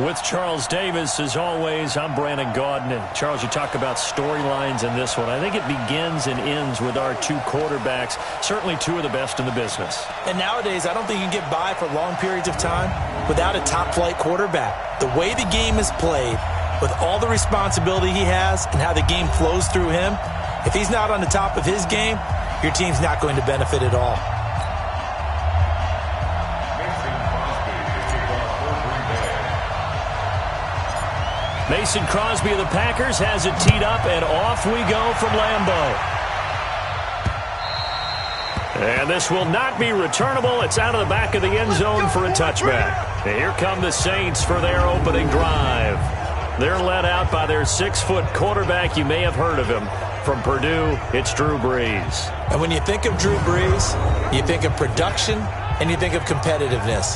With Charles Davis, as always, I'm Brandon Gaudin. And Charles, you talk about storylines in this one. I think it begins and ends with our two quarterbacks, certainly two of the best in the business. And nowadays, I don't think you can get by for long periods of time without a top-flight quarterback. The way the game is played, with all the responsibility he has and how the game flows through him, if he's not on the top of his game, your team's not going to benefit at all. Mason Crosby of the Packers has it teed up, and off we go from Lambeau. And this will not be returnable. It's out of the back of the end zone for a touchback. And here come the Saints for their opening drive. They're led out by their 6-foot quarterback. You may have heard of him. From Purdue, it's Drew Brees. And when you think of Drew Brees, you think of production and you think of competitiveness.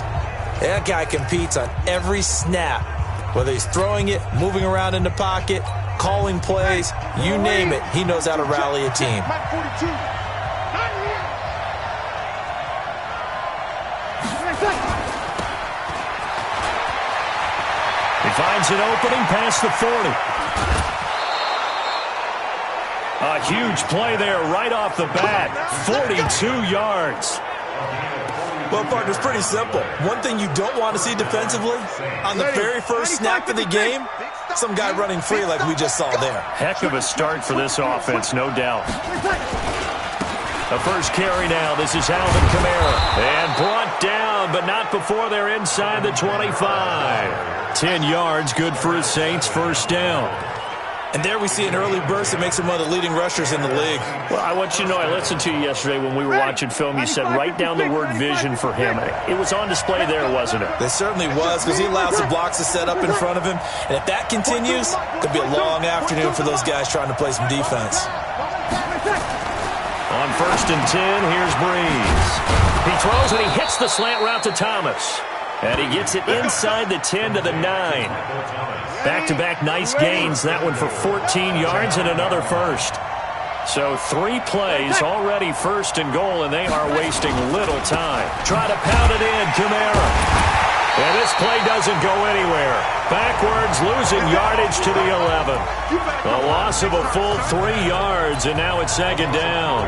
That guy competes on every snap. Whether he's throwing it, moving around in the pocket, calling plays, you name it, he knows how to rally a team. He finds an opening past the 40. A huge play there right off the bat. 42 yards. Well, partner, it's pretty simple. One thing you don't want to see defensively, on the very first snap of the game, some guy running free like we just saw there. Heck of a start for this offense, no doubt. The first carry now. This is Alvin Kamara. And brought down, but not before they're inside the 25. 10 yards, good for his Saints, first down. And there we see an early burst that makes him one of the leading rushers in the league. Well, I want you to know, I listened to you yesterday when we were watching film. You said write down the word vision for him. It was on display there, wasn't it? It certainly was, because he allows the blocks to set up in front of him. And if that continues, it could be a long afternoon for those guys trying to play some defense. On 1st and 10, here's Brees. He throws and he hits the slant route to Thomas. And he gets it inside the 10 to the 9. Back-to-back nice gains. That one for 14 yards and another first. So 3 plays already first and goal, and they are wasting little time. Try to pound it in, Kamara. And this play doesn't go anywhere. Backwards, losing yardage to the 11. A loss of a full 3 yards, and now it's second down.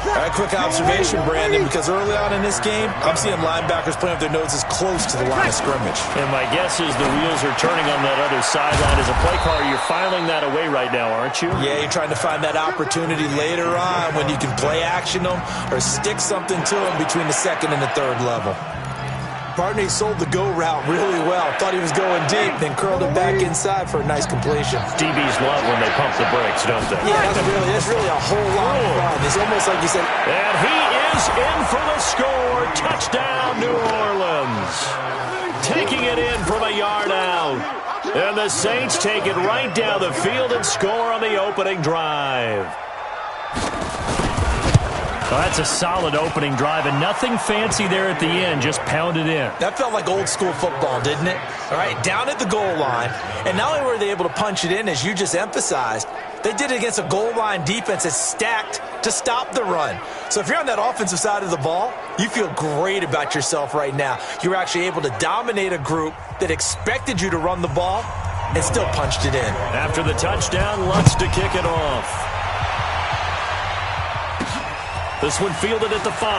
All right, quick observation, Brandon, because early on in this game, I'm seeing linebackers playing with their noses close to the line of scrimmage. And my guess is the wheels are turning on that other sideline. As a play caller, you're filing that away right now, aren't you? Yeah, you're trying to find that opportunity later on when you can play action them or stick something to them between the second and the third level. Partner, he sold the go route really well. Thought he was going deep, then curled it back inside for a nice completion. DBs love when they pump the brakes, don't they? Yeah, that's really a whole lot of fun. It's almost like you said. And he is in for the score. Touchdown, New Orleans. Taking it in from a yard out. And the Saints take it right down the field and score on the opening drive. Well, that's a solid opening drive, and nothing fancy there at the end, just pounded in. That felt like old school football, didn't it? All right, down at the goal line, and not only were they able to punch it in, as you just emphasized, they did it against a goal line defense that's stacked to stop the run. So if you're on that offensive side of the ball, you feel great about yourself right now. You're actually able to dominate a group that expected you to run the ball and still punched it in. After the touchdown, Lutz to kick it off. This one fielded at the 5.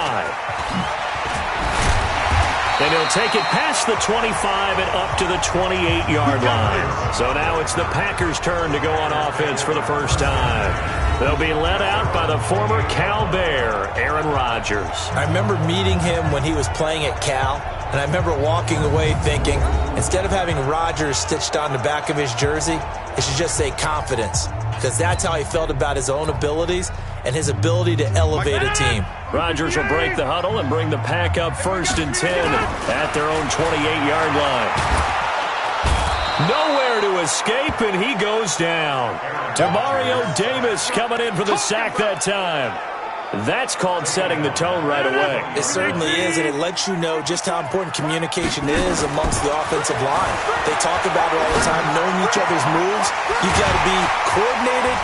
And he'll take it past the 25 and up to the 28-yard line. So now it's the Packers' turn to go on offense for the first time. They'll be led out by the former Cal Bear, Aaron Rodgers. I remember meeting him when he was playing at Cal, and I remember walking away thinking, instead of having Rodgers stitched on the back of his jersey, it should just say confidence, because that's how he felt about his own abilities and his ability to elevate a team. Rodgers will break the huddle and bring the Pack up 1st and 10 at their own 28-yard line. Nowhere to escape, and he goes down. Demario Davis coming in for the sack that time. That's called setting the tone right away. It certainly is, and it lets you know just how important communication is amongst the offensive line. They talk about it all the time, knowing each other's moves. You've got to be coordinated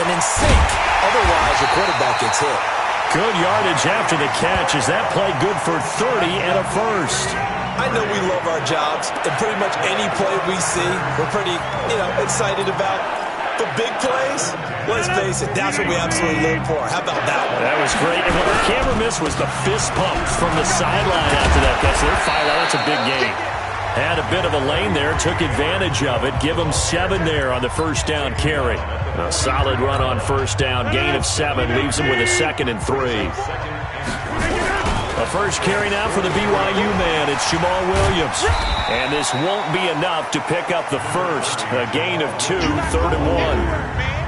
and in sync. Otherwise, your quarterback gets hit. Good yardage after the catch. Is that play good for 30 and a first? I know we love our jobs, and pretty much any play we see, we're pretty, excited about. But big plays, let's face it, that's what we absolutely live for. How about that one? That was great. And what the camera missed was the fist pump from the sideline after that catch. They're fired out. That's a big gain. Had a bit of a lane there, took advantage of it. Give them 7 there on the first down carry. A solid run on first down. Gain of 7 leaves them with a 2nd and 3. A first carry now for the BYU man. It's Jamal Williams. And this won't be enough to pick up the first. A gain of 2, 3rd and 1.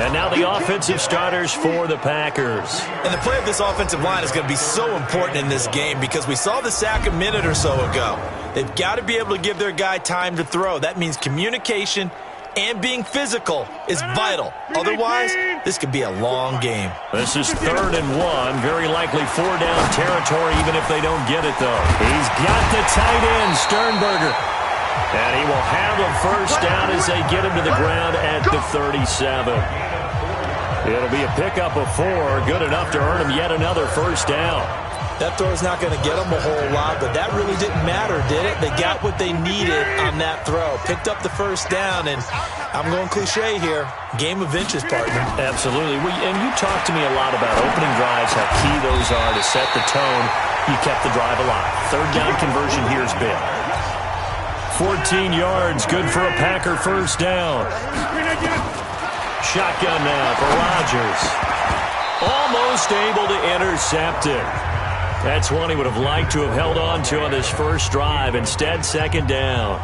And now the offensive starters for the Packers. And the play of this offensive line is going to be so important in this game because we saw the sack a minute or so ago. They've got to be able to give their guy time to throw. That means communication and being physical is vital. Otherwise, this could be a long game. This is 3rd and 1. Very likely 4-down territory even if they don't get it, though. He's got the tight end, Sternberger. And he will have a first down as they get him to the ground at the 37. It'll be a pickup of 4. Good enough to earn him yet another first down. That throw is not going to get them a whole lot, but that really didn't matter, did it? They got what they needed on that throw. Picked up the first down, and I'm going cliche here. Game of inches, partner. Absolutely. And you talked to me a lot about opening drives, how key those are to set the tone. You kept the drive alive. 3rd down conversion here is big. 14 yards, good for a Packer first down. Shotgun now for Rodgers. Almost able to intercept it. That's one he would have liked to have held on to on this first drive. Instead, 2nd down.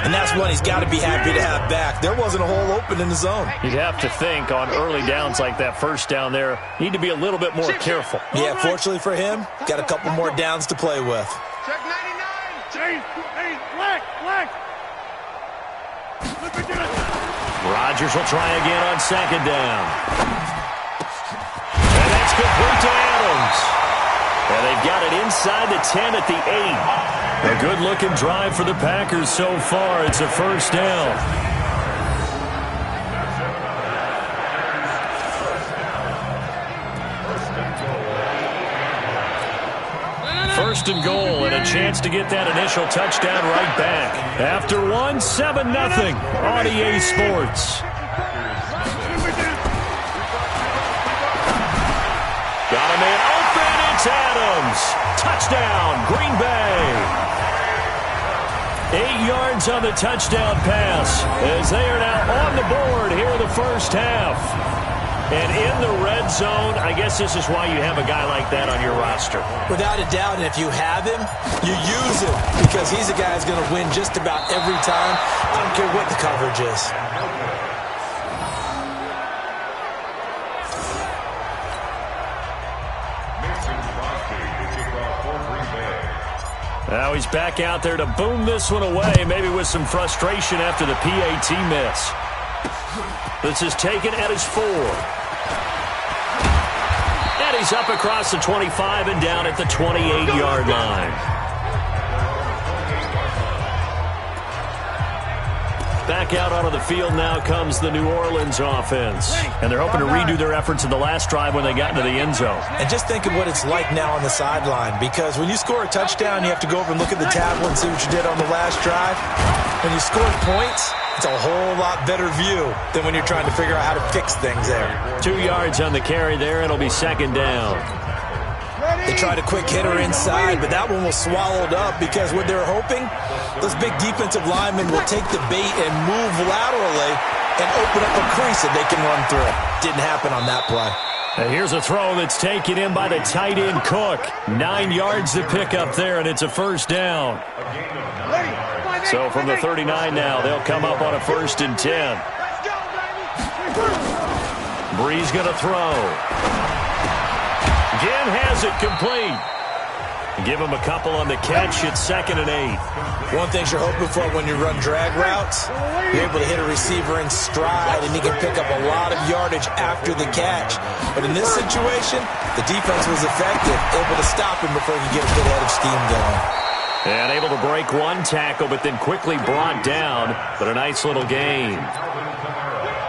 And that's one he's got to be happy to have back. There wasn't a hole open in the zone. You'd have to think on early downs like that first down there, need to be a little bit more careful. Yeah, fortunately for him, got a couple more downs to play with. Check 99. Black. Rodgers will try again on 2nd down. And that's complete to Adams. And they've got it inside the 10 at the 8. A good-looking drive for the Packers so far. It's a first down. First and goal, and a chance to get that initial touchdown right back. After 1, 7-0 on EA Sports. Got a man open, it's Adams. Touchdown, Green Bay. 8 yards on the touchdown pass as they are now on the board here in the first half. And in the red zone, I guess this is why you have a guy like that on your roster. Without a doubt, and if you have him, you use him because he's a guy who's going to win just about every time. I don't care what the coverage is. Now he's back out there to boom this one away, maybe with some frustration after the PAT miss. This is taken at his 4. And he's up across the 25 and down at the 28-yard line. Back out onto the field now comes the New Orleans offense. And they're hoping to redo their efforts in the last drive when they got into the end zone. And just think of what it's like now on the sideline, because when you score a touchdown, you have to go over and look at the tablet and see what you did on the last drive. When you score points, it's a whole lot better view than when you're trying to figure out how to fix things there. 2 yards on the carry there. It'll be 2nd down. They tried a quick hitter inside, but that one was swallowed up because what they're hoping, those big defensive linemen will take the bait and move laterally and open up a crease that they can run through. Didn't happen on that play. And here's a throw that's taken in by the tight end Cook. 9 yards to pick up there, and it's a first down. So from the 39 now, they'll come up on a 1st and 10. Brees going to throw. Again has it complete. Give him a couple on the catch. It's 2nd and 8. One thing you're hoping for when you run drag routes, you're able to hit a receiver in stride, and he can pick up a lot of yardage after the catch. But in this situation, the defense was effective, able to stop him before he could get a good head of steam going. And able to break one tackle, but then quickly brought down. But a nice little gain.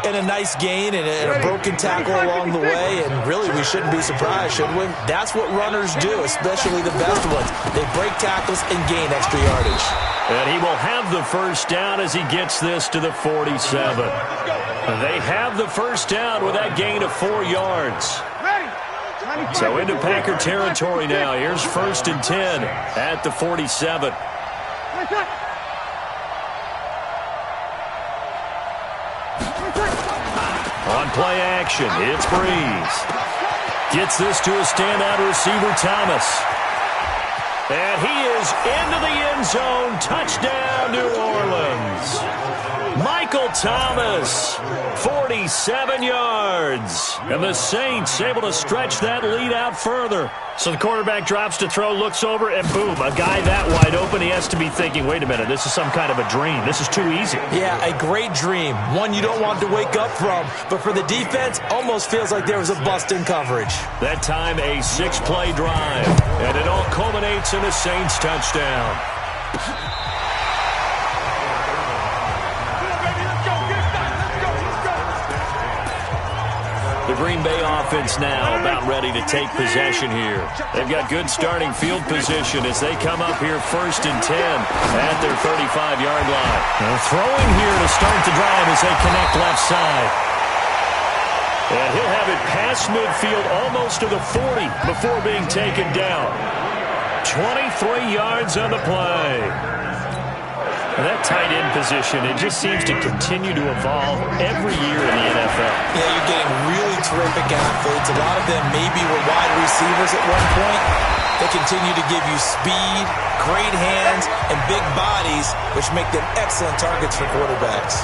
And a nice gain and a broken tackle along the way, and really we shouldn't be surprised, should we? That's what runners do, especially the best ones. They break tackles and gain extra yardage. And he will have the first down as he gets this to the 47. They have the first down with that gain of 4 yards. So into Packer territory now. Here's 1st and 10 at the 47. On play action, it's Breeze. Gets this to a standout receiver, Thomas. And he is into the end zone. Touchdown, New Orleans. Michael Thomas, 47 yards. And the Saints able to stretch that lead out further. So the quarterback drops to throw, looks over, and boom, a guy that wide open. He has to be thinking, wait a minute, this is some kind of a dream. This is too easy. Yeah, a great dream. One you don't want to wake up from. But for the defense, almost feels like there was a bust in coverage. That time, a 6-play drive. And it all culminates in a Saints touchdown. The Green Bay offense now about ready to take possession here. They've got good starting field position as they come up here 1st and 10 at their 35-yard line. They're throwing here to start the drive as they connect left side. And he'll have it past midfield almost to the 40 before being taken down. 23 yards on the play. And that tight end position, it just seems to continue to evolve every year in the NFL. Yeah, you're getting really terrific athletes. A lot of them maybe were wide receivers at one point. They continue to give you speed, great hands, and big bodies, which make them excellent targets for quarterbacks.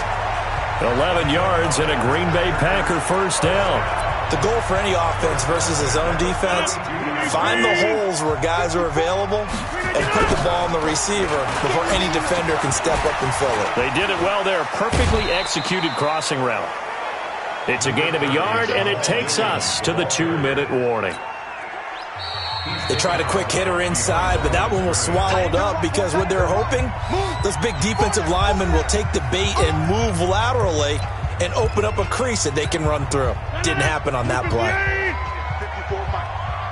11 yards and a Green Bay Packer first down. The goal for any offense versus his own defense, find the holes where guys are available and put the ball on the receiver before any defender can step up and fill it. They did it well there. Perfectly executed crossing route. It's a gain of a yard, and it takes us to the 2-minute warning. They tried a quick hitter inside, but that one was swallowed up because what they're hoping, those big defensive linemen will take the bait and move laterally and open up a crease that they can run through. Didn't happen on that play.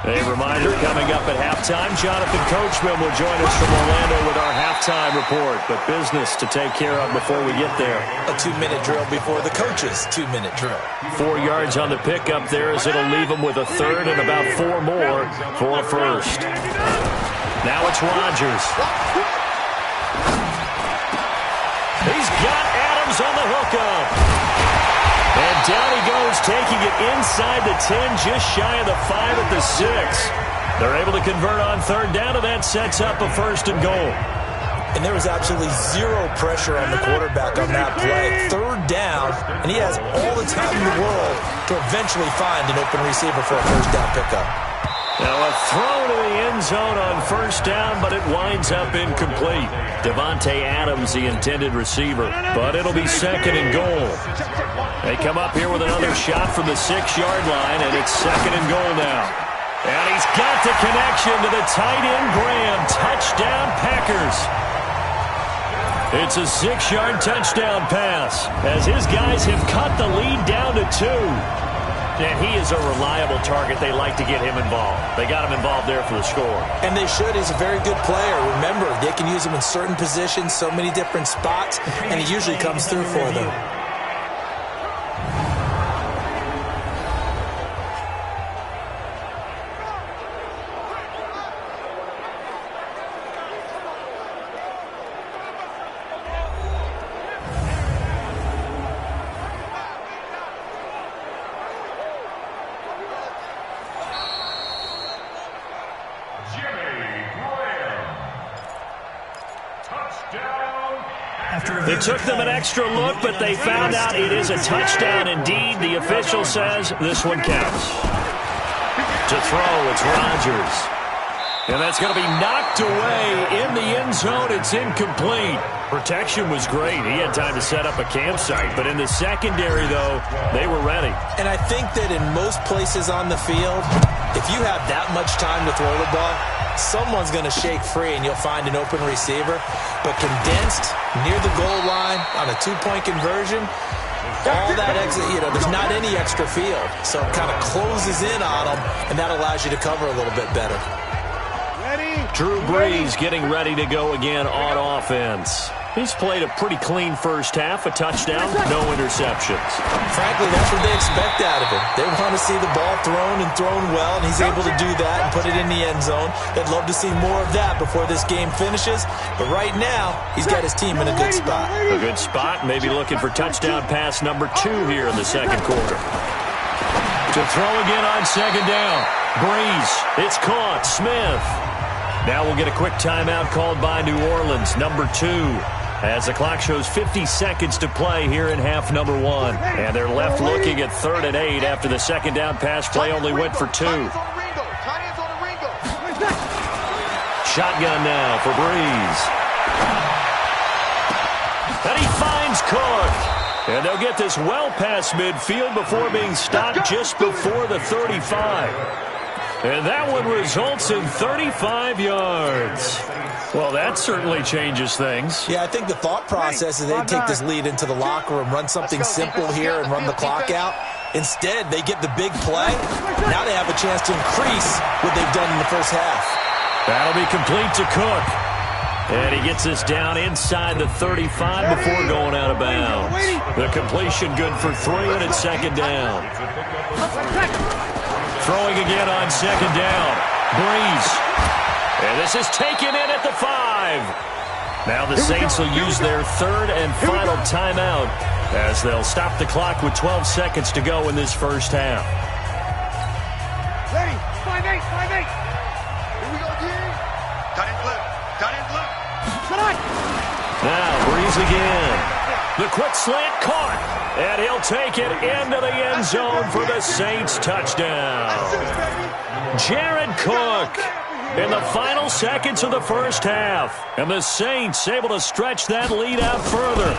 A reminder coming up at halftime, Jonathan Coachman will join us from Orlando with our halftime report. But business to take care of before we get there. A 2-minute drill before the coach's 2-minute drill. 4 yards on the pickup there as it'll leave them with a third and about 4 more for a first. Now it's Rodgers. He's got Adams on the hookup. And down he goes, taking it inside the 10, just shy of the 5 at the 6. They're able to convert on third down, and that sets up a 1st and goal. And there was absolutely zero pressure on the quarterback on that play. Third down, and he has all the time in the world to eventually find an open receiver for a first down pickup. Now a throw to the end zone on first down, but it winds up incomplete. Devontae Adams, the intended receiver, but it'll be 2nd and goal. They come up here with another shot from the 6-yard line, and it's 2nd and goal now. And he's got the connection to the tight end, Graham. Touchdown, Packers. It's a 6-yard touchdown pass as his guys have cut the lead down to 2. And he is a reliable target. They like to get him involved. They got him involved there for the score. And they should. He's a very good player. Remember, they can use him in certain positions, so many different spots, and he usually comes through for them. It took them an extra look, but they found out it is a touchdown indeed. The official says this one counts. To throw, it's Rodgers. And that's going to be knocked away in the end zone. It's incomplete. Protection was great. He had time to set up a campsite. But in the secondary, though, they were ready. And I think that in most places on the field, if you have that much time to throw the ball, someone's going to shake free and you'll find an open receiver. But condensed near the goal line on a 2-point conversion, all that exit, there's not any extra field. So it kind of closes in on them, and that allows you to cover a little bit better. Drew Brees getting ready to go again on offense. He's played a pretty clean first half, a touchdown, no interceptions. Frankly, that's what they expect out of him. They want to see the ball thrown and thrown well, and he's able to do that and put it in the end zone. They'd love to see more of that before this game finishes, but right now, he's got his team in a good spot. A good spot, maybe looking for touchdown pass number 2 here in the second quarter. To throw again on second down. Brees, it's caught. Smith. Now we'll get a quick timeout called by New Orleans, number 2. As the clock shows 50 seconds to play here in half number 1. And they're left looking at 3rd and 8 after the second down pass play only went for 2. Shotgun now for Brees. And he finds Cook. And they'll get this well past midfield before being stopped just before the 35. And that one results in 35 yards. Well, that certainly changes things. Yeah, I think the thought process is they'd take this lead into the locker room, run something simple here and run the clock out. Instead, they get the big play. Now they have a chance to increase what they've done in the first half. That'll be complete to Cook. And he gets this down inside the 35 before going out of bounds. The completion good for 3, and it's second down. Throwing again on second down. Brees. And this is taken in at the 5. Now the Saints will use their 3rd and final timeout as they'll stop the clock with 12 seconds to go in this first half. Ready, 5-8, 5-8. Here we go, again. Cut in blue, cut in blue. Now Brees again. The quick slant caught. And he'll take it into the end zone for the Saints touchdown. Jared Cook in the final seconds of the first half. And the Saints able to stretch that lead out further.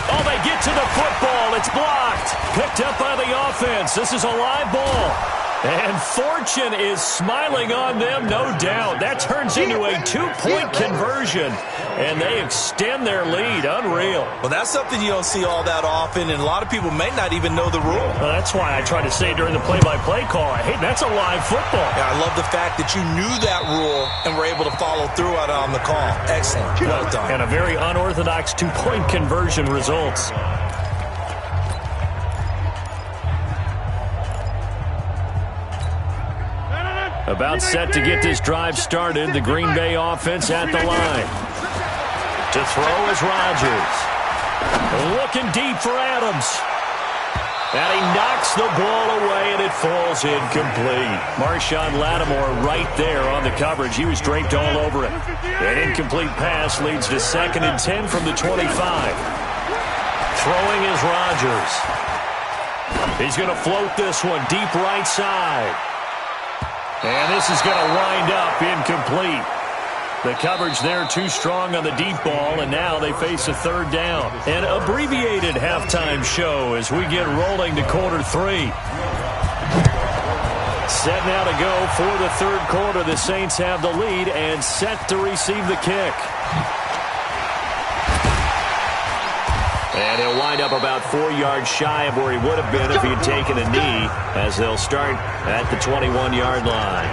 Oh, they get to the football. It's blocked. Picked up by the offense. This is a live ball. And fortune is smiling on them, no doubt. That turns into a 2-point conversion, and they extend their lead. Unreal. Well, that's something you don't see all that often, and a lot of people may not even know the rule. Well, that's why I tried to say during the play-by-play call, hey, that's a live football. Yeah, I love the fact that you knew that rule and were able to follow through on the call. Excellent. Well done. And a very unorthodox 2-point conversion results. About set to get this drive started. The Green Bay offense at the line. To throw is Rodgers. Looking deep for Adams. And he knocks the ball away, and it falls incomplete. Marshawn Lattimore right there on the coverage. He was draped all over it. An incomplete pass leads to 2nd and 10 from the 25. Throwing is Rodgers. He's going to float this one deep right side. And this is going to wind up incomplete. The coverage there too strong on the deep ball, and now they face a 3rd down. An abbreviated halftime show as we get rolling to quarter 3. Set now to go for the 3rd quarter. The Saints have the lead and set to receive the kick. And he'll wind up about 4 yards shy of where he would have been if he had taken a knee, as they'll start at the 21-yard line.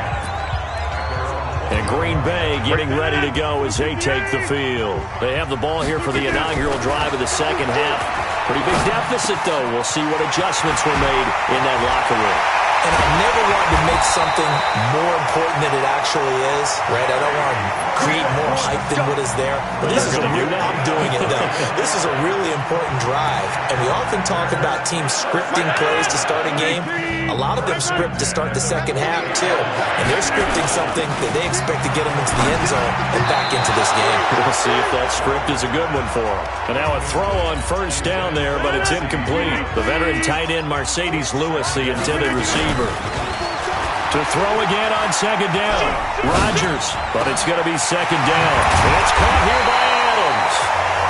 And Green Bay getting ready to go as they take the field. They have the ball here for the inaugural drive of the second half. Pretty big deficit, though. We'll see what adjustments were made in that locker room. And I never wanted to make something more important than it actually is, right? I don't want to create more hype than what is there. But this is I'm doing it, though. This is a really important drive. And we often talk about teams scripting plays to start a game. A lot of them script to start the second half, too. And they're scripting something that they expect to get them into the end zone and back into this game. We'll see if that script is a good one for them. And now a throw on first down there, but it's incomplete. The veteran tight end Mercedes Lewis, the intended receiver. To throw again on second down. Rodgers, but it's going to be second down. And it's caught here by Adams.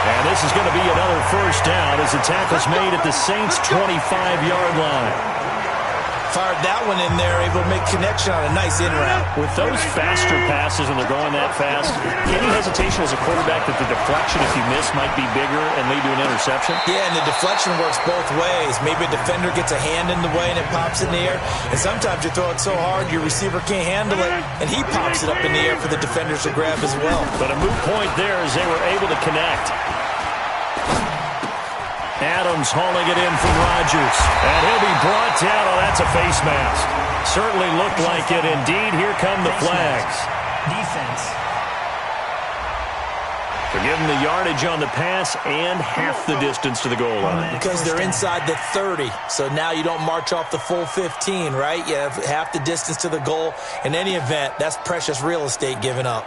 And this is going to be another first down as the tackle's made at the Saints' 25-yard line. Fired that one in there, able to make connection on a nice in route. With those faster passes and they're going that fast, any hesitation as a quarterback that the deflection, if you miss, might be bigger and lead to an interception? Yeah, and the deflection works both ways. Maybe a defender gets a hand in the way and it pops in the air. And sometimes you throw it so hard your receiver can't handle it, and he pops it up in the air for the defenders to grab as well. But a moot point there as they were able to connect. Adams hauling it in from Rodgers. And he'll be brought down. Oh, that's a face mask. Certainly looked like it. Indeed, here come the flags. Defense. They're giving the yardage on the pass and half the distance to the goal line. Because they're inside the 30. So now you don't march off the full 15, right? You have half the distance to the goal. In any event, that's precious real estate given up.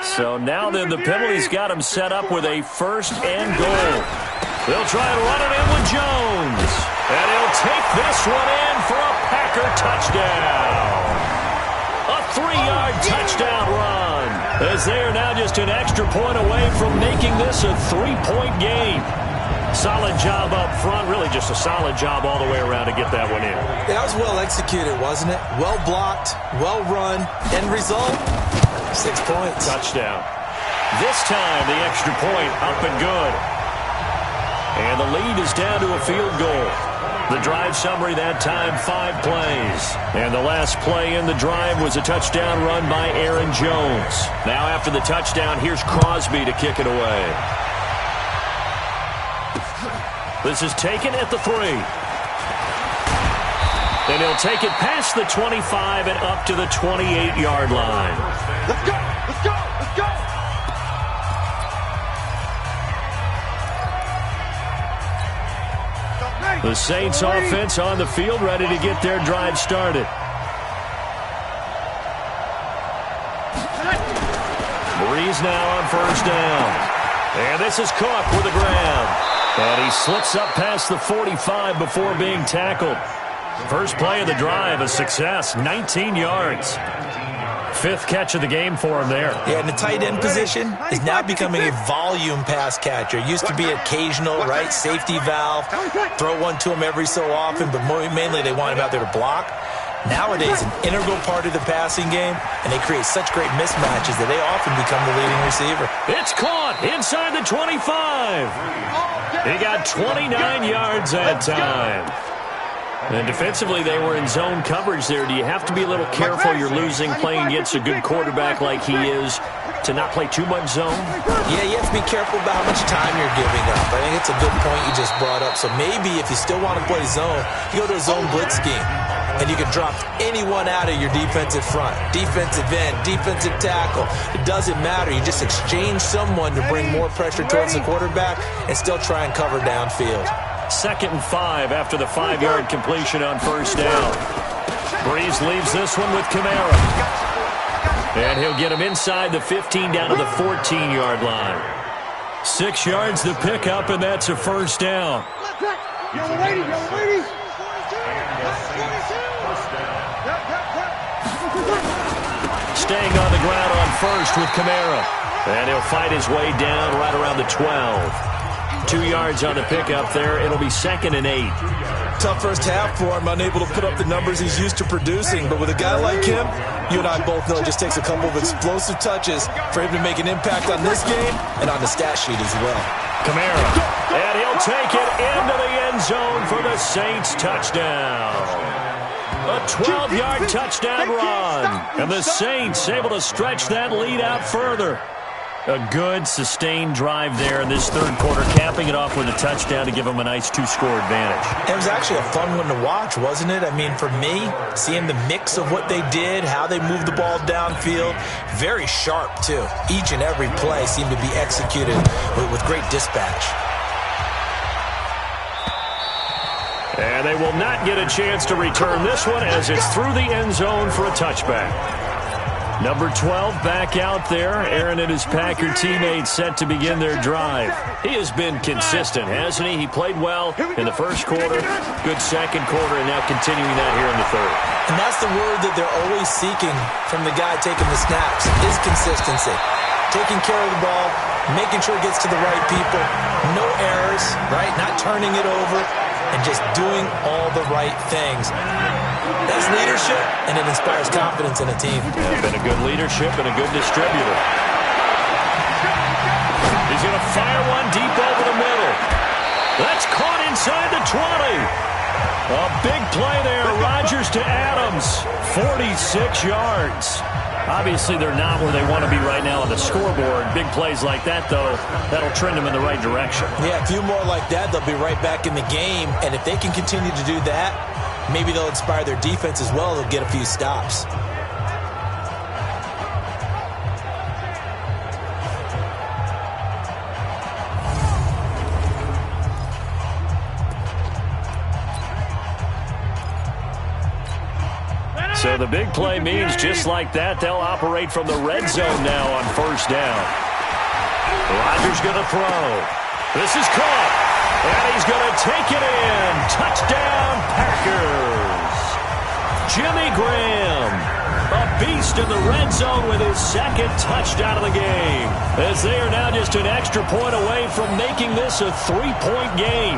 So now then the penalty's got him set up with a first and goal. They'll try to run it in with Jones. And he'll take this one in for a Packer touchdown. A 3-yard touchdown run. As they are now just an extra point away from making this a 3-point game. Solid job up front. Really just a solid job all the way around to get that one in. That was well executed, wasn't it? Well blocked, well run. End result? 6 points. Touchdown. This time, the extra point up and good. And the lead is down to a field goal. The drive summary that time, 5 plays. And the last play in the drive was a touchdown run by Aaron Jones. Now after the touchdown, here's Crosby to kick it away. This is taken at the 3. And he'll take it past the 25 and up to the 28-yard line. Let's go! Let's go! Let's go! The Saints offense on the field, ready to get their drive started. Breeze now on first down. And this is Cook with the grab. And he slips up past the 45 before being tackled. First play of the drive, a success, 19 yards. 5th catch of the game for him there. Yeah, and the tight end position is now becoming a volume pass catcher. It used to be occasional, right? Safety valve. Throw one to him every so often, but mainly they want him out there to block. Nowadays, an integral part of the passing game, and they create such great mismatches that they often become the leading receiver. It's caught inside the 25. He got 29 yards that time. And defensively, they were in zone coverage there. Do you have to be a little careful? You're losing playing against a good quarterback like he is to not play too much zone? Yeah, you have to be careful about how much time you're giving up. I think it's a good point you just brought up. So maybe if you still want to play zone, you go to a zone blitz scheme. And you can drop anyone out of your defensive front. Defensive end, defensive tackle. It doesn't matter. You just exchange someone to bring more pressure towards the quarterback and still try and cover downfield. 2nd and 5 after the 5-yard completion on first down. Breeze leaves this one with Kamara. And he'll get him inside the 15 down to the 14-yard line. 6 yards the pickup, and that's a first down. Staying on the ground on first with Kamara. And he'll fight his way down right around the 12. 2 yards on the pickup there. It'll be 2nd and 8. Tough first half for him, unable to put up the numbers he's used to producing. But with a guy like him, you and I both know it just takes a couple of explosive touches for him to make an impact on this game and on the stat sheet as well. Kamara, and he'll take it into the end zone for the Saints touchdown. A 12-yard touchdown run. And the Saints able to stretch that lead out further. A good, sustained drive there in this third quarter, capping it off with a touchdown to give them a nice 2-score advantage. It was actually a fun one to watch, wasn't it? I mean, for me, seeing the mix of what they did, how they moved the ball downfield, very sharp, too. Each and every play seemed to be executed with great dispatch. And they will not get a chance to return this one as it's through the end zone for a touchback. Number 12 back out there. Aaron and his Packer teammates set to begin their drive. He has been consistent, hasn't he? He played well in the first quarter, good second quarter, and now continuing that here in the third. And that's the word that they're always seeking from the guy taking the snaps, is consistency. taking care of the ball, making sure it gets to the right people, no errors, right? Not turning it over, and just doing all the right things. That's leadership, and it inspires confidence in a team. Yeah, been a good leadership and a good distributor. He's going to fire one deep over the middle. That's caught inside the 20. A big play there. Rodgers to Adams. 46 yards. Obviously, they're not where they want to be right now on the scoreboard. Big plays like that, though, that'll trend them in the right direction. Yeah, a few more like that, they'll be right back in the game. And if they can continue to do that, maybe they'll inspire their defense as well. They'll get a few stops. So the big play means just like that, they'll operate from the red zone now on first down. Rodgers going to throw. This is caught. And he's going to take it in. Touchdown, Packers. Jimmy Graham, a beast in the red zone with his second touchdown of the game. As they are now just an extra point away from making this a 3-point game.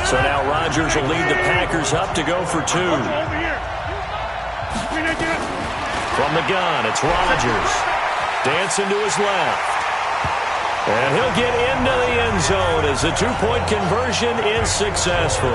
So now Rodgers will lead the Packers up to go for 2. From the gun, it's Rodgers. Dancing to his left. And he'll get into the end zone as the 2-point conversion is successful.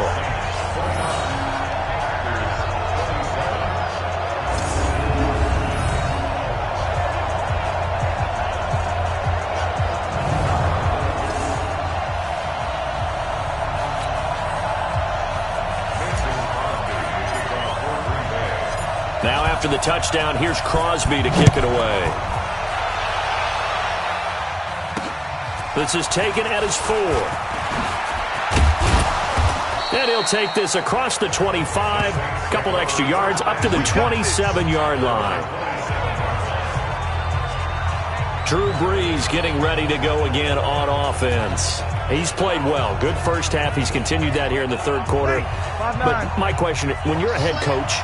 Now after the touchdown, here's Crosby to kick it away. This is taken at his 4. And he'll take this across the 25, a couple extra yards, up to the 27-yard line. Drew Brees getting ready to go again on offense. He's played well. Good first half. He's continued that here in the third quarter. But my question, when you're a head coach,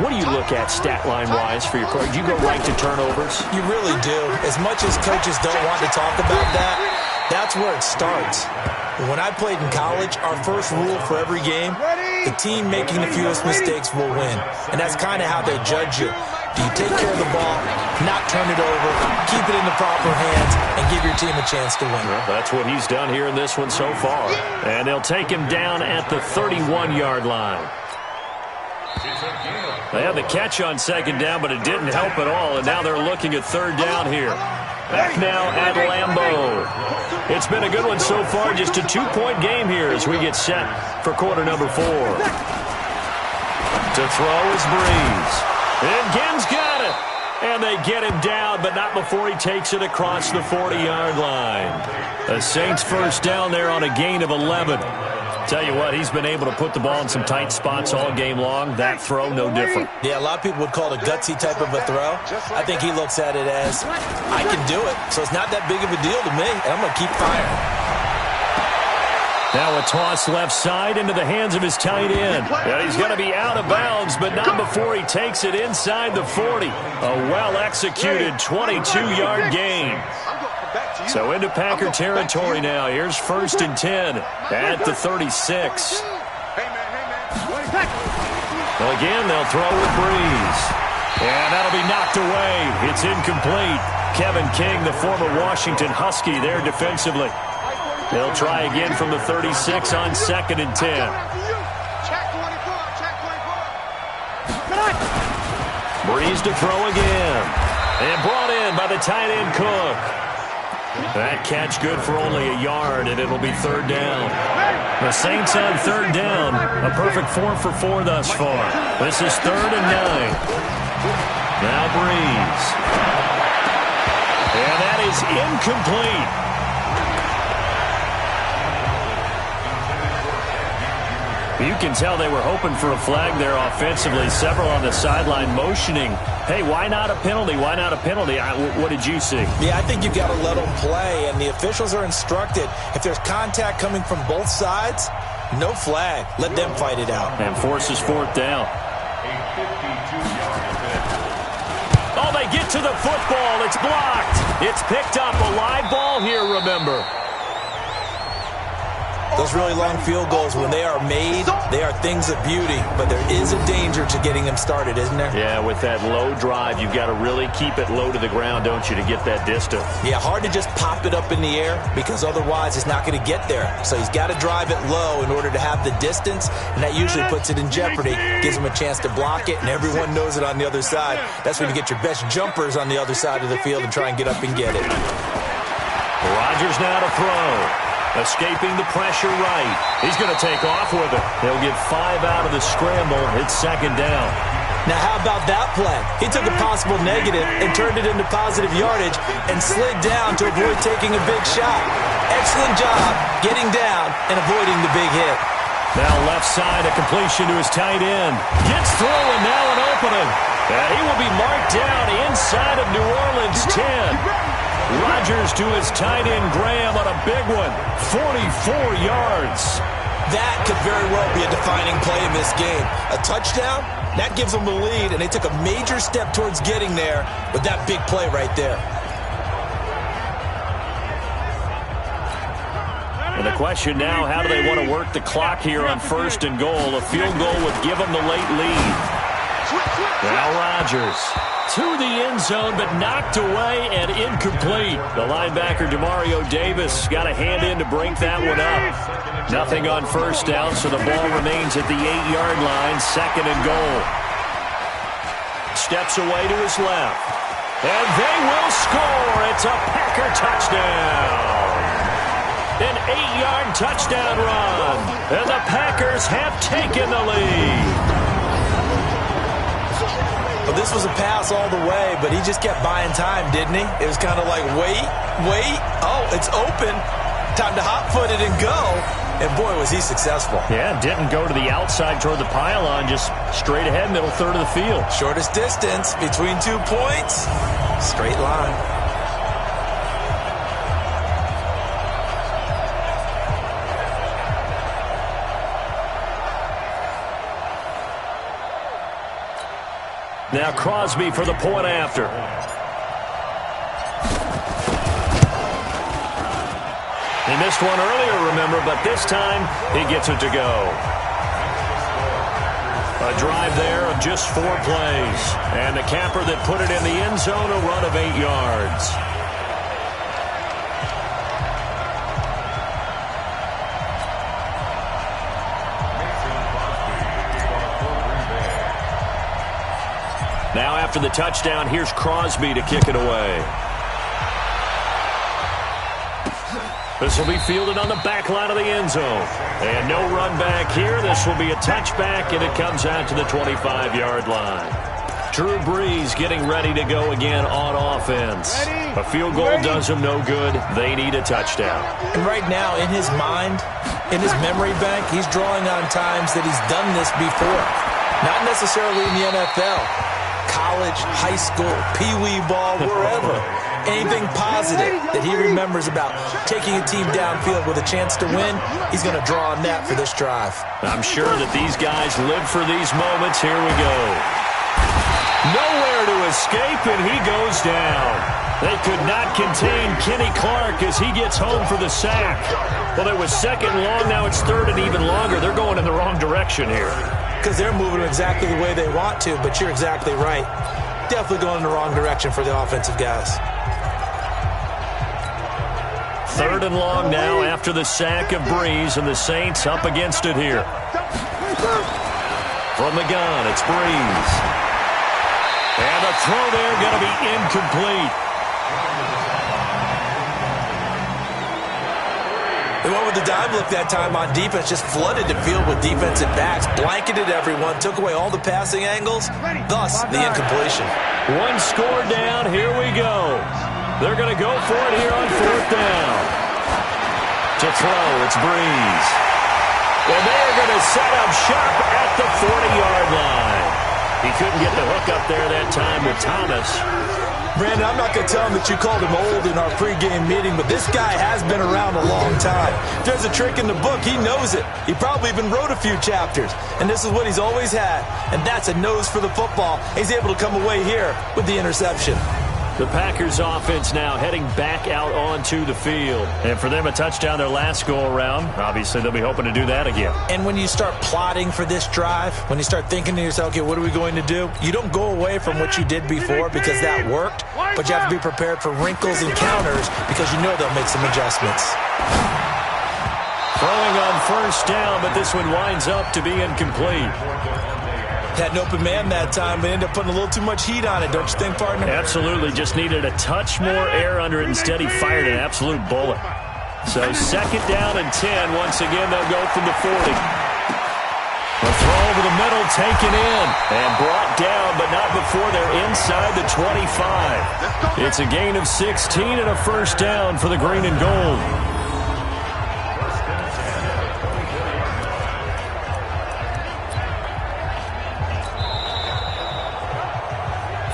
what do you look at stat line-wise for your coach? Do you go right to turnovers? You really do. As much as coaches don't want to talk about that, that's where it starts. When I played in college, our first rule for every game, the team making the fewest mistakes will win. And that's kind of how they judge you. Do you take care of the ball, not turn it over, keep it in the proper hands, and give your team a chance to win? Well, that's what he's done here in this one so far. And they'll take him down at the 31-yard line. They had the catch on second down, but it didn't help at all, and now they're looking at third down here. Back now at Lambeau. It's been a good one so far, just a 2-point game here as we get set for quarter number 4. To throw is Brees. And Ginn's got it. And they get him down, but not before he takes it across the 40-yard line. The Saints first down there on a gain of 11. Tell you what, he's been able to put the ball in some tight spots all game long. That throw, no different. Yeah, a lot of people would call it a gutsy type of a throw. I think he looks at it as, I can do it, so it's not that big of a deal to me, and I'm going to keep firing. Now a toss left side into the hands of his tight end. And he's going to be out of bounds, but not before he takes it inside the 40. A well-executed 22-yard gain. So into Packer territory now. Here's 1st and 10 at the 36. Well, again, they'll throw with Brees. And that'll be knocked away. It's incomplete. Kevin King, the former Washington Husky, there defensively. They'll try again from the 36 on 2nd and 10. Brees to throw again. And brought in by the tight end Cook. That catch good for only a yard, and it'll be third down. The Saints on third down. A perfect 4 for 4 thus far. This is 3rd and 9. Now Brees. And that is incomplete. You can tell they were hoping for a flag there offensively. Several on the sideline motioning. Hey, why not a penalty? Why not a penalty? What did you see? Yeah, I think you've got to let them play, and the officials are instructed. If there's contact coming from both sides, no flag. Let them fight it out. And forces 4th down. Oh, they get to the football. It's blocked. It's picked up. A live ball here, remember. Those really long field goals, when they are made, they are things of beauty. But there is a danger to getting them started, isn't there? Yeah, with that low drive, you've got to really keep it low to the ground, don't you, to get that distance. Yeah, hard to just pop it up in the air because otherwise it's not going to get there. So he's got to drive it low in order to have the distance, and that usually puts it in jeopardy, gives him a chance to block it, and everyone knows it on the other side. That's when you get your best jumpers on the other side of the field and try and get up and get it. Rodgers now to throw. Escaping the pressure right. He's going to take off with it. He'll get 5 out of the scramble. It's second down. Now, how about that play? He took a possible negative and turned it into positive yardage and slid down to avoid taking a big shot. Excellent job getting down and avoiding the big hit. Now left side, a completion to his tight end. Gets through, and now an opening. And he will be marked down inside of New Orleans 10. Rodgers to his tight end, Graham, on a big one. 44 yards. That could very well be a defining play in this game. A touchdown, that gives them the lead, and they took a major step towards getting there with that big play right there. And the question now, how do they want to work the clock here on first and goal? A field goal would give them the late lead. Now Rodgers to the end zone, but knocked away and incomplete. The linebacker, Demario Davis, got a hand in to break that one up. Nothing on first down, so the ball remains at the 8-yard line, second and goal. Steps away to his left. And they will score. It's a Packer touchdown. An 8-yard touchdown run. And the Packers have taken the lead. Well, this was a pass all the way, but he just kept buying time, didn't he? It was kind of like, wait. Oh, it's open. Time to hot-foot it and go. And, boy, was he successful. Yeah, didn't go to the outside toward the pylon, just straight ahead, middle third of the field. Shortest distance between 2 points. Straight line. Now Crosby for the point after. He missed one earlier, remember, but this time he gets it to go. A drive there of just 4 plays. And the capper that put it in the end zone, a run of 8 yards. Now after the touchdown, here's Crosby to kick it away. This will be fielded on the back line of the end zone. And no run back here. This will be a touchback, and it comes out to the 25-yard line. Drew Brees getting ready to go again on offense. A field goal does them no good. They need a touchdown. And right now, in his mind, in his memory bank, he's drawing on times that he's done this before. Not necessarily in the NFL. College, high school, pee-wee ball, wherever. Anything positive that he remembers about taking a team downfield with a chance to win, he's going to draw on that for this drive. I'm sure that these guys live for these moments. Here we go. Nowhere to escape, and he goes down. They could not contain Kenny Clark as he gets home for the sack. Well, it was second long. Now it's third and even longer. They're going in the wrong direction here. Because they're moving exactly the way they want to, but you're exactly right. Definitely going in the wrong direction for the offensive guys. Third and long now after the sack of Brees, and the Saints up against it here. From the gun, it's Brees. And the throw there going to be incomplete. They went with the dime look that time on defense, just flooded the field with defensive backs, blanketed everyone, took away all the passing angles, thus the incompletion. One score down, here we go. They're going to go for it here on fourth down. To throw, it's Brees. And they're going to set up shop at the 40-yard line. He couldn't get the hook up there that time with Thomas. Brandon, I'm not going to tell him that you called him old in our pregame meeting, but this guy has been around a long time. If there's a trick in the book, he knows it. He probably even wrote a few chapters, and this is what he's always had, and that's a nose for the football. He's able to come away here with the interception. The Packers offense now heading back out onto the field. And for them, a touchdown their last go-around. Obviously, they'll be hoping to do that again. And when you start plotting for this drive, when you start thinking to yourself, okay, what are we going to do? You don't go away from what you did before because that worked, but you have to be prepared for wrinkles and counters because you know they'll make some adjustments. Throwing on first down, but this one winds up to be incomplete. Had an open man that time, but ended up putting a little too much heat on it, don't you think, partner? Absolutely. Just needed a touch more air under it. Instead, he fired an absolute bullet. So second down and 10. Once again, they'll go from the 40. The throw over the middle, taken in, and brought down, but not before they're inside the 25. It's a gain of 16 and a first down for the green and gold.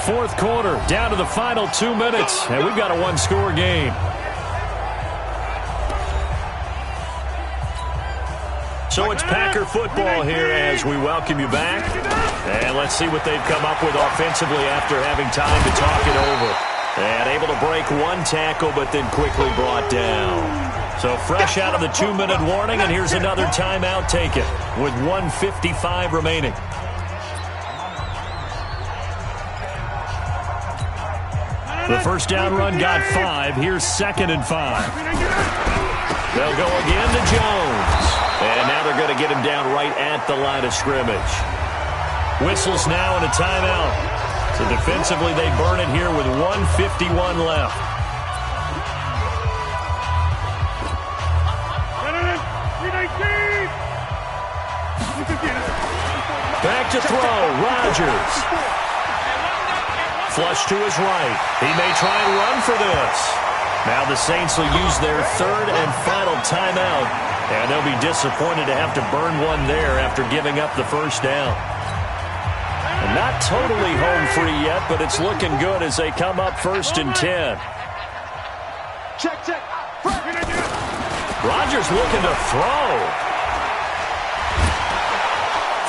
Fourth quarter, down to the final 2 minutes, and we've got a one-score game. So it's Packer football here as we welcome you back. And let's see what they've come up with offensively after having time to talk it over. And able to break one tackle, but then quickly brought down. So fresh out of the 2-minute warning, and here's another timeout taken with 1:55 remaining. The first down run got 5. Here's 2nd and 5. They'll go again to Jones. And now they're going to get him down right at the line of scrimmage. Whistles now and a timeout. So defensively they burn it here with 1:51 left. Back to throw. Rodgers. Flush to his right. He may try and run for this. Now the Saints will use their third and final timeout, and they'll be disappointed to have to burn one there after giving up the first down. And not totally home free yet, but it's looking good as they come up 1st and 10. Check. Rodgers looking to throw.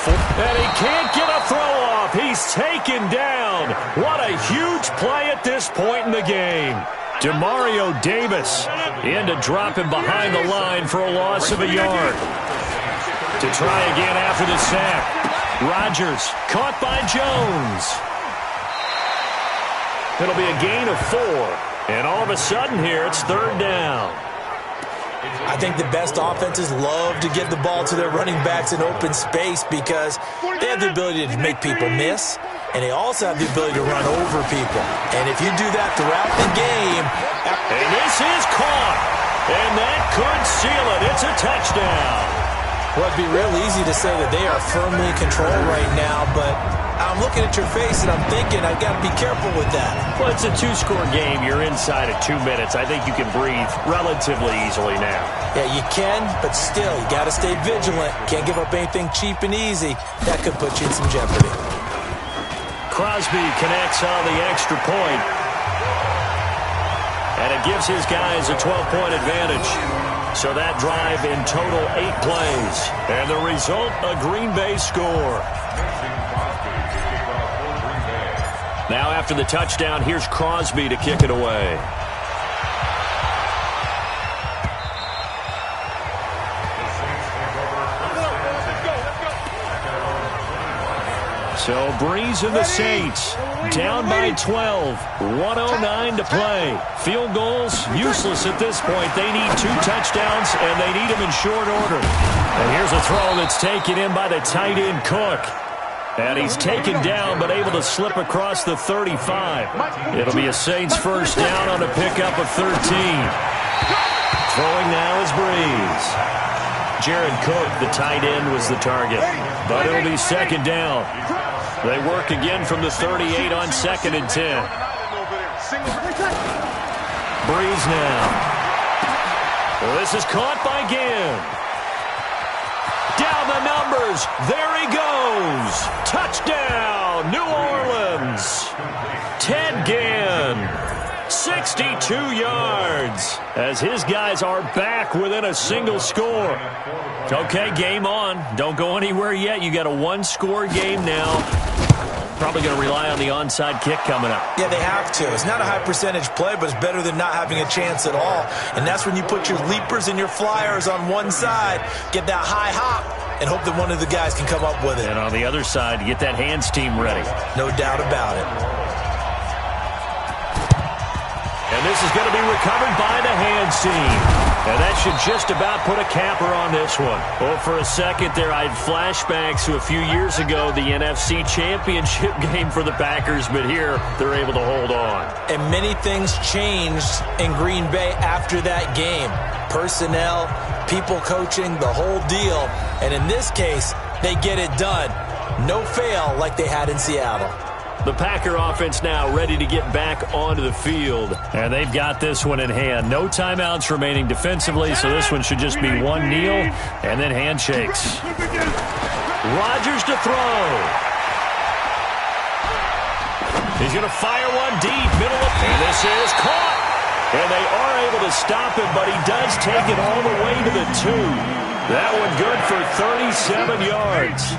And he can't get a throw off. He's taken down. What a huge play at this point in the game. Demario Davis in to drop him behind the line for a loss of a yard. To try again after the sack. Rodgers caught by Jones. It'll be a gain of 4. And all of a sudden here, it's 3rd down. I think the best offenses love to get the ball to their running backs in open space because they have the ability to make people miss, and they also have the ability to run over people. And if you do that throughout the game... And this is caught, and that could seal it. It's a touchdown. Well, it'd be real easy to say that they are firmly in control right now, but I'm looking at your face and I'm thinking I've got to be careful with that. Well, it's a 2-score game. You're inside at 2 minutes. I think you can breathe relatively easily now. Yeah, you can, but still, you got to stay vigilant. Can't give up anything cheap and easy. That could put you in some jeopardy. Crosby connects on the extra point. And it gives his guys a 12-point advantage. So that drive in total 8 plays. And the result, a Green Bay score. Now after the touchdown, here's Crosby to kick it away. So Breeze and the Saints down by 12. 1:09 to play. Field goals useless at this point. They need 2 touchdowns, and they need them in short order. And here's a throw that's taken in by the tight end Cook. And he's taken down, but able to slip across the 35. It'll be a Saints first down on a pickup of 13. Throwing now is Breeze. Jared Cook, the tight end, was the target. But it'll be second down. They work again from the 38 on 2nd and 10. Breeze now. Well, this is caught by Ginn. Down the numbers. There he goes. Touchdown. touchdown, New Orleans. Ted Ginn, 62 yards, as his guys are back within a single score. Okay, game on. Don't go anywhere yet. You got a one-score game now. Probably going to rely on the onside kick coming up. Yeah, they have to. It's not a high percentage play, but it's better than not having a chance at all. And that's when you put your leapers and your flyers on one side, get that high hop, and hope that one of the guys can come up with it. And on the other side, get that hands team ready. No doubt about it. And this is going to be recovered by the hands team. And that should just about put a capper on this one. Well, for a second there, I had flashbacks to a few years ago, the NFC Championship game for the Packers, but here they're able to hold on. And many things changed in Green Bay after that game. Personnel, people coaching, the whole deal. And in this case, they get it done. No fail like they had in Seattle. The Packer offense now ready to get back onto the field. And they've got this one in hand. No timeouts remaining defensively, so this one should just be one kneel and then handshakes. Rodgers to throw. He's going to fire one deep, middle of, and this is caught. And they are able to stop him, but he does take it all the way to the 2. That one good for 37 yards.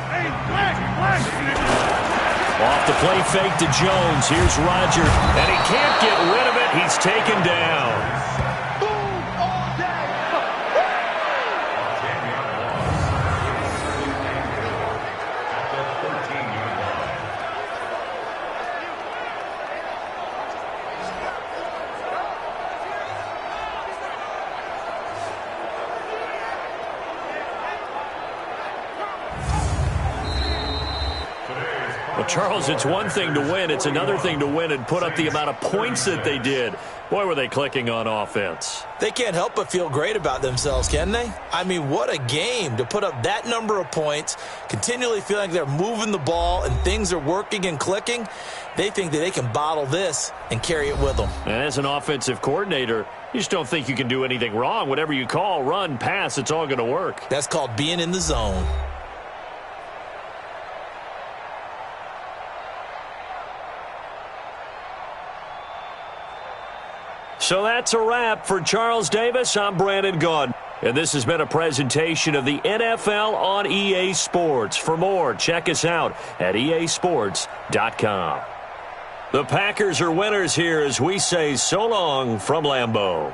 Off the play fake to Jones. Here's Rodgers, and he can't get rid of it. He's taken down. Well, Charles, it's one thing to win. It's another thing to win and put up the amount of points that they did. Boy, were they clicking on offense. They can't help but feel great about themselves, can they? I mean, what a game to put up that number of points, continually feeling like they're moving the ball and things are working and clicking. They think that they can bottle this and carry it with them. And as an offensive coordinator, you just don't think you can do anything wrong. Whatever you call, run, pass, it's all going to work. That's called being in the zone. So that's a wrap for Charles Davis. I'm Brandon Gaudin. And this has been a presentation of the NFL on EA Sports. For more, check us out at easports.com. The Packers are winners here as we say so long from Lambeau.